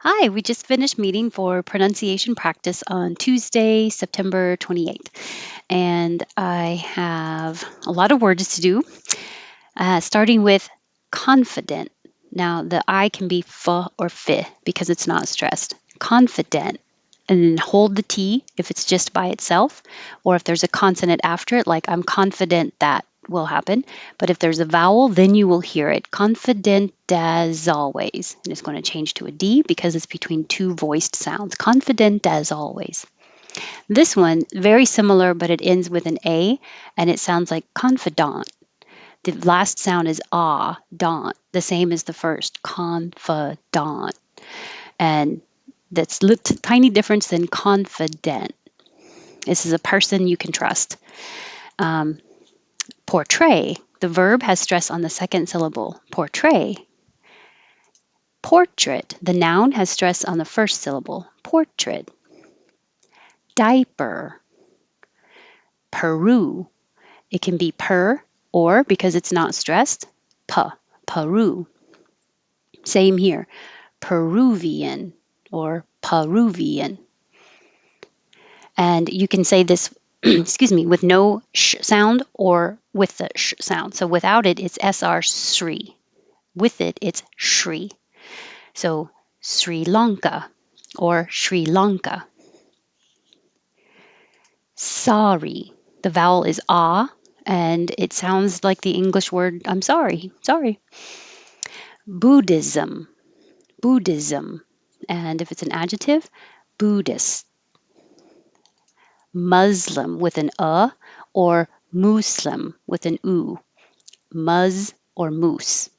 Hi, we just finished meeting for pronunciation practice on Tuesday, September 28th. And I have a lot of words to do, starting with confident. Now, the I can be f or fi because it's not stressed. Confident. And then hold the T if it's just by itself, or if there's a consonant after it, like I'm confident that will happen. But if there's a vowel, then you will hear it. Confident as always. And it's going to change to a D because it's between two voiced sounds. Confident as always. This one, very similar, but it ends with an A and it sounds like confidant. The last sound is ah, daunt, the same as the first, confidant. And that's tiny difference than confident. This is a person you can trust. Um, Portray, the verb has stress on the second syllable. Portray. Portrait, the noun has stress on the first syllable. Portrait. Diaper. Peru, it can be per or because it's not stressed, pa, Peru. Same here. Peruvian or Peruvian. And you can say this, excuse me, with no sh sound or with the sh sound. So without it, it's SR Sri. With it, it's Shri. So Sri Lanka or Sri Lanka. Sorry. The vowel is ah, and it sounds like the English word I'm sorry, sorry. Buddhism, Buddhism. And if it's an adjective, Buddhist. Muslim with an or Muslim with an u. Muz or moose.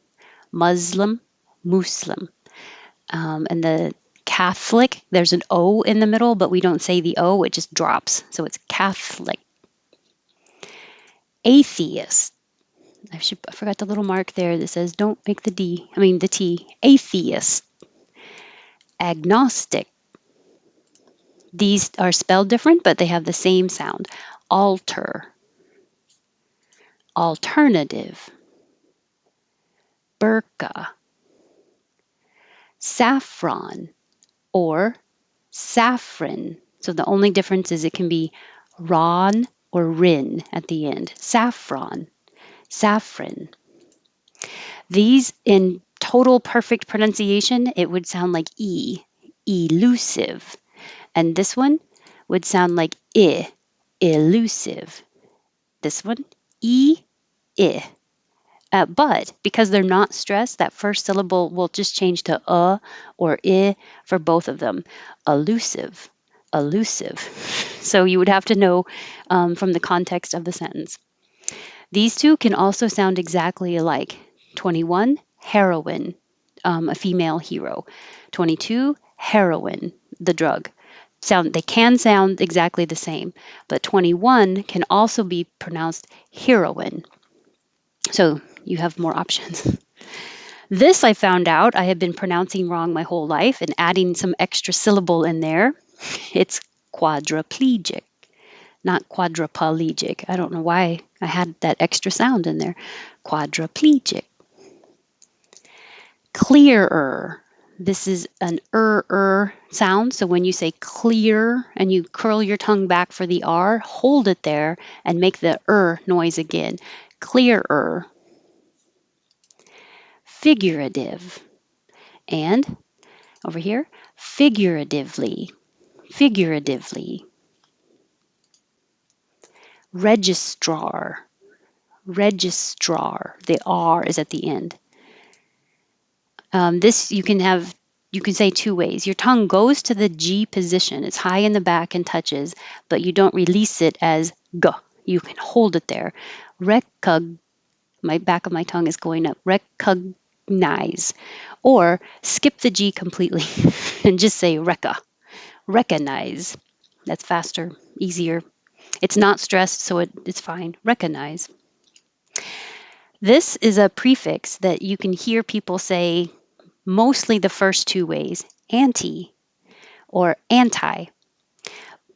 Muslim, Muslim. And the Catholic, there's an O in the middle, but we don't say the O, it just drops. So it's Catholic. Atheist. I forgot the little mark there that says don't make the T. Atheist. Agnostic. These are spelled different, but they have the same sound. Alter. Alternative. Burqa. Saffron or saffron. So the only difference is it can be ron or rin at the end. Saffron. Saffron. These in total perfect pronunciation, it would sound like E, elusive. And this one would sound like I, elusive. This one, E, I. But because they're not stressed, that first syllable will just change to or I for both of them. Elusive, elusive. So you would have to know from the context of the sentence. These two can also sound exactly alike. 21, heroin, a female hero. 22, heroin, the drug. They can sound exactly the same, but 21 can also be pronounced heroin. So you have more options. This I found out I had been pronouncing wrong my whole life and adding some extra syllable in there. It's quadriplegic, not quadriplegic. I don't know why I had that extra sound in there. Quadriplegic. Clearer. This is an sound. So when you say clear and you curl your tongue back for the R, hold it there and make the noise again. Clearer. Figurative. And over here, figuratively. Figuratively. Registrar. Registrar. The R is at the end. This you can say two ways. Your tongue goes to the G position. It's high in the back and touches, but you don't release it as G. You can hold it there. My back of my tongue is going up. Recognize. Or skip the G completely and just say recca. Recognize. That's faster, easier. It's not stressed, so it's fine. Recognize. This is a prefix that you can hear people say mostly the first two ways, anti or anti.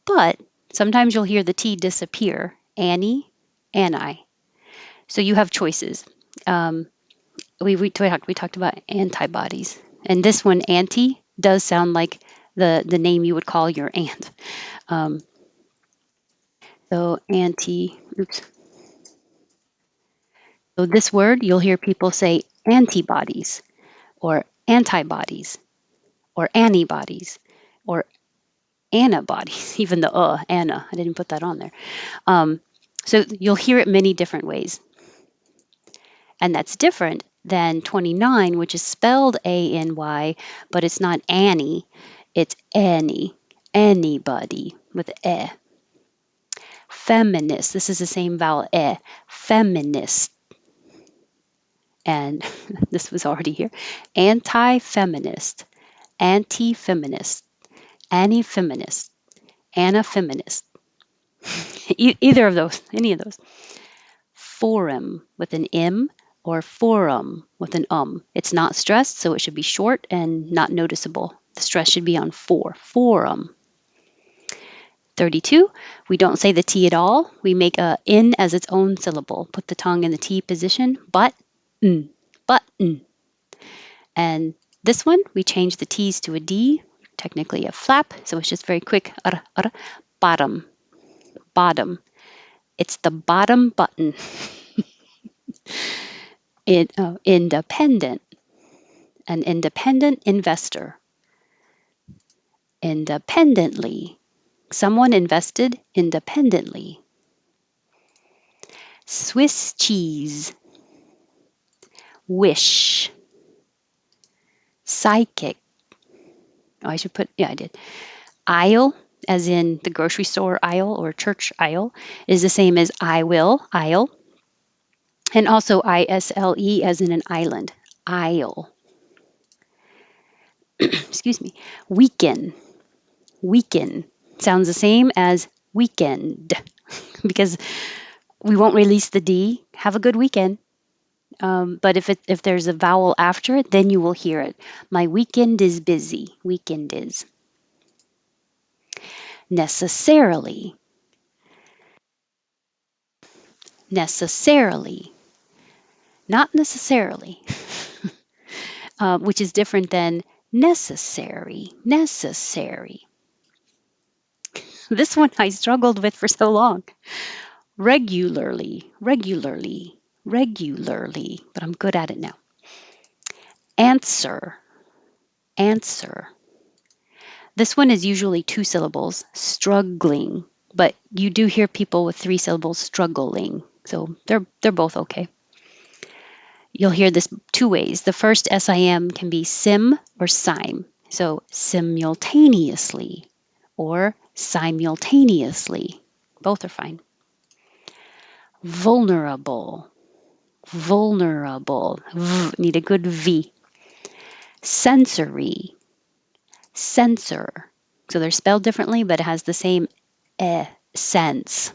But sometimes you'll hear the T disappear, Annie, Anni. So you have choices. We talked about antibodies. And this one, anti, does sound like the name you would call your aunt. Um, so oops. So this word, you'll hear people say antibodies or antibodies or antibodies or antibodies, even the Anna, I didn't put that on there. Um, so you'll hear it many different ways. And that's different than 29, which is spelled A-N-Y, but it's not Annie, it's any, anybody with E. Feminist, this is the same vowel E, feminist. And this was already here. Anti-feminist, anti-feminist, anti-feminist, anna-feminist. Either of those, any of those. Forum with an M or forum with an It's not stressed, so it should be short and not noticeable. The stress should be on forum. 32, we don't say the T at all. We make a N as its own syllable. Put the tongue in the T position, button. And this one, we change the T's to a D, technically a flap, so it's just very quick. Bottom, bottom. It's the bottom button. Independent, an independent investor. Independently, someone invested independently. Swiss cheese, wish, psychic. Oh, I should put, yeah, I did. Aisle, as in the grocery store aisle or church aisle, is the same as I will, aisle. And also ISLE, as in an island, isle. Excuse me. Weaken, weaken. Sounds the same as weekend because we won't release the D. Have a good weekend. But if there's a vowel after it, then you will hear it. My weekend is busy. Weekend is. Necessarily. Necessarily. Not necessarily, which is different than necessary. Necessary. This one I struggled with for so long. Regularly. Regularly. Regularly. But I'm good at it now. Answer. Answer. This one is usually two syllables, struggling, but you do hear people with three syllables struggling. So they're both okay. You'll hear this two ways. The first SIM can be sim or sim. So simultaneously or simultaneously. Both are fine. Vulnerable. Vulnerable. Need a good V. Sensory. Sensor. So they're spelled differently, but it has the same sense.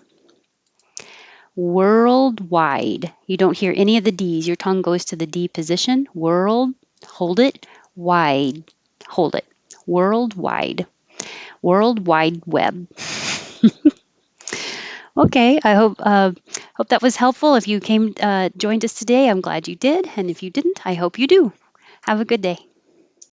Worldwide. You don't hear any of the D's. Your tongue goes to the D position. World, hold it. Wide, hold it. Worldwide. World Wide Web. Okay, I hope that was helpful. If you joined us today, I'm glad you did, and if you didn't, I hope you do. Have a good day.